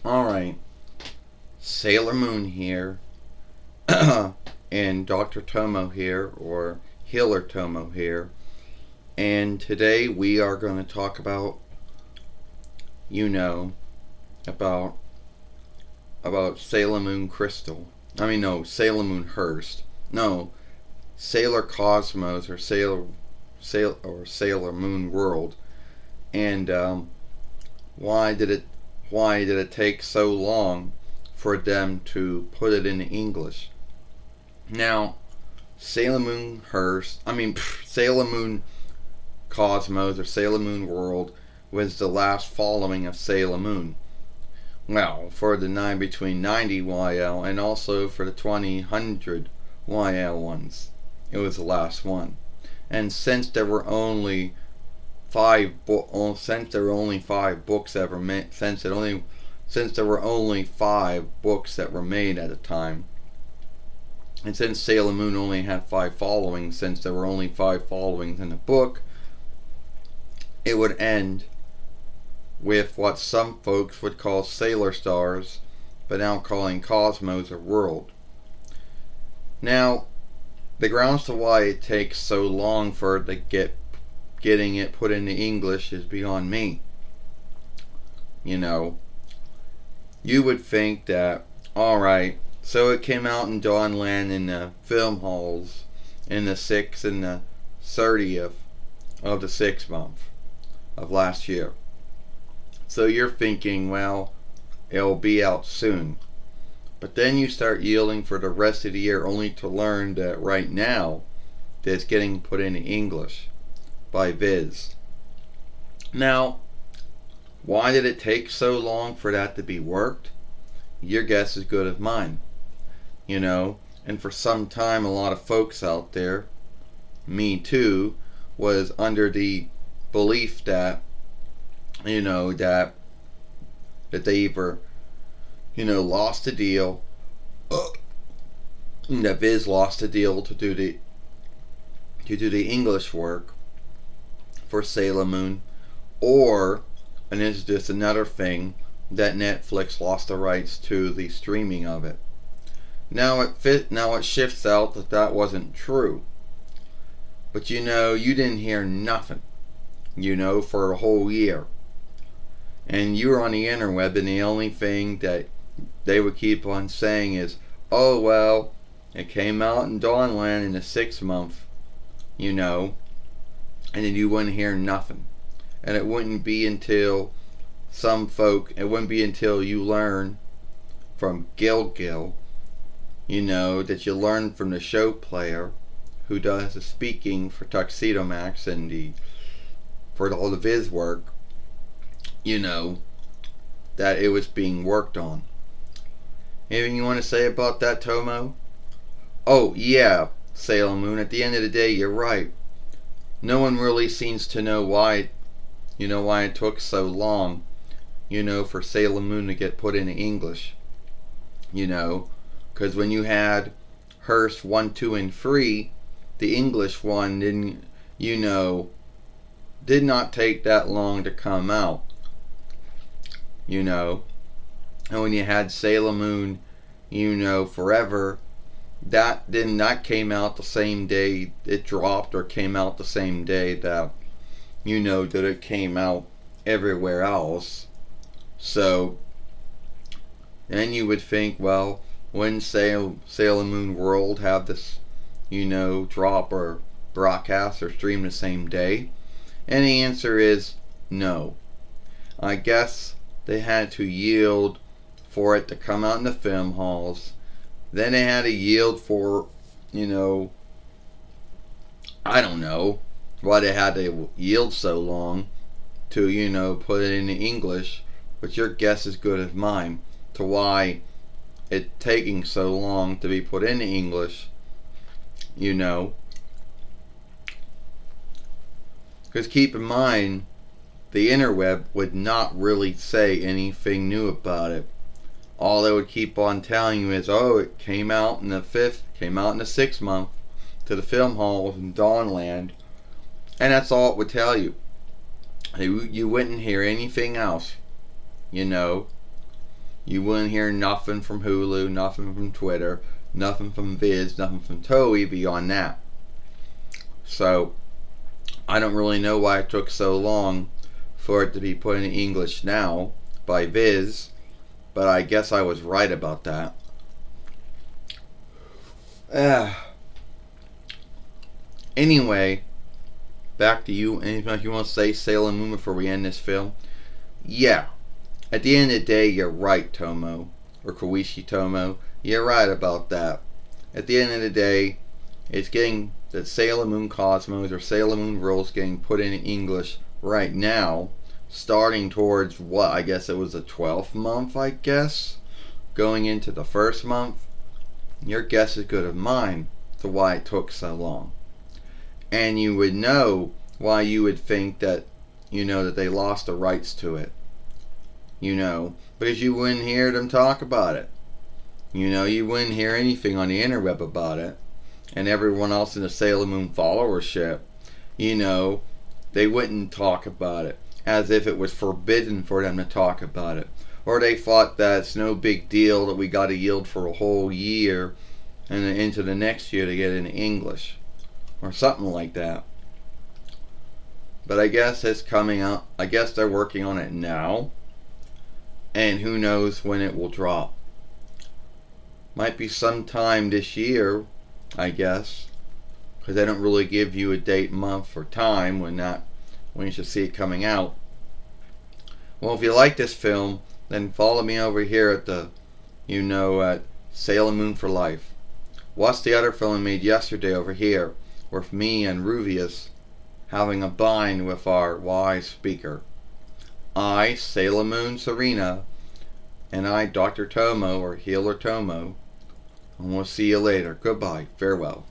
Alright, Sailor Moon here, and Dr. Tomoe here, or Healer Tomoe here, and today we are going to talk about, you know, about Sailor Moon Crystal. No, Sailor Moon Hurst. No, Sailor Cosmos or Sailor Moon World, and why did it take so long for them to put it in English? Now, Sailor Moon Hurst, Sailor Moon Cosmos or Sailor Moon World was the last following of Sailor Moon. Well, for the 9 between 90 YL and also for the 2000 YL ones, it was the last one. And since there were only since there were only five books ever made, since there were only 5 books that were made at a time, and since Sailor Moon only had 5 followings, since there were only 5 followings in the book, it would end with what some folks would call Sailor Stars, but now calling Cosmos or World. Now, the grounds to why it takes so long for it to getting it put into English is beyond me. You would think that, alright, so it came out in Dawnland in the film halls in the 6th and the 30th of the 6th month of last year. So you're thinking, well, it'll be out soon. But then you start yielding for the rest of the year only to learn that right now that it's getting put into English by Viz. Now, why did it take so long for that to be worked? Your guess is good as mine. And for some time a lot of folks out there, me too, was under the belief that that they either lost the deal, that Viz lost the deal to do the English work for Sailor Moon, or, and this is just another thing, that Netflix lost the rights to the streaming of it. Now it shifts out that wasn't true. But you didn't hear nothing, for a whole year. And you were on the interweb, and the only thing that they would keep on saying is, oh, well, it came out in Dawnland in the 6th month, and then you wouldn't hear nothing. And it wouldn't be until you learn from Gil, that you learn from the show player who does the speaking for Tuxedo Max and for all the Viz work, that it was being worked on. Anything you want to say about that, Tomoe? Oh, yeah, Sailor Moon, at the end of the day, you're right. No one really seems to know why it took so long, for Sailor Moon to get put into English. Because when you had Hearst 1, 2, and 3, the English one did not take that long to come out. And when you had Sailor Moon, Forever, that came out the same day it dropped, or came out the same day that that it came out everywhere else. So then you would think, well, when Sailor Moon World have this drop or broadcast or stream the same day? And the answer is no. I guess they had to yield for it to come out in the film halls. Then they had to yield for, I don't know why they had to yield so long to, put it into English. But your guess is good as mine to why it taking so long to be put into English, Because keep in mind, the interweb would not really say anything new about it. All they would keep on telling you is, oh, it came out in the 5th, came out in the 6th month to the film halls in Dawnland. And that's all it would tell you. You wouldn't hear anything else. You wouldn't hear nothing from Hulu, nothing from Twitter, nothing from Viz, nothing from Toei beyond that. So I don't really know why it took so long for it to be put in English now by Viz, but I guess I was right about that. Anyway, back to you. Anything you want to say, Sailor Moon, before we end this film? Yeah. At the end of the day, you're right, Tomoe. Or Koichi Tomoe. You're right about that. At the end of the day, it's getting that Sailor Moon Cosmos or Sailor Moon Rules getting put in English right now. Starting towards what? I guess it was the 12th month, I guess. Going into the first month. Your guess is good as mine to why it took so long. And you would know why you would think that, that they lost the rights to it. Because you wouldn't hear them talk about it. You wouldn't hear anything on the interweb about it. And everyone else in the Sailor Moon followership, they wouldn't talk about it as if it was forbidden for them to talk about it. Or they thought that it's no big deal that we got to yield for a whole year and then into the next year to get it in English. Or something like that. But I guess it's coming out. I guess they're working on it now. And who knows when it will drop. Might be sometime this year, I guess. Because they don't really give you a date, month, or time when you should see it coming out. Well, if you like this film, then follow me over here at at Sailor Moon for Life. Watch the other film I made yesterday over here, with me and Ruvius having a bind with our wise speaker. I, Sailor Moon Serena, and I, Dr. Tomoe, or Healer Tomoe. And we'll see you later. Goodbye. Farewell.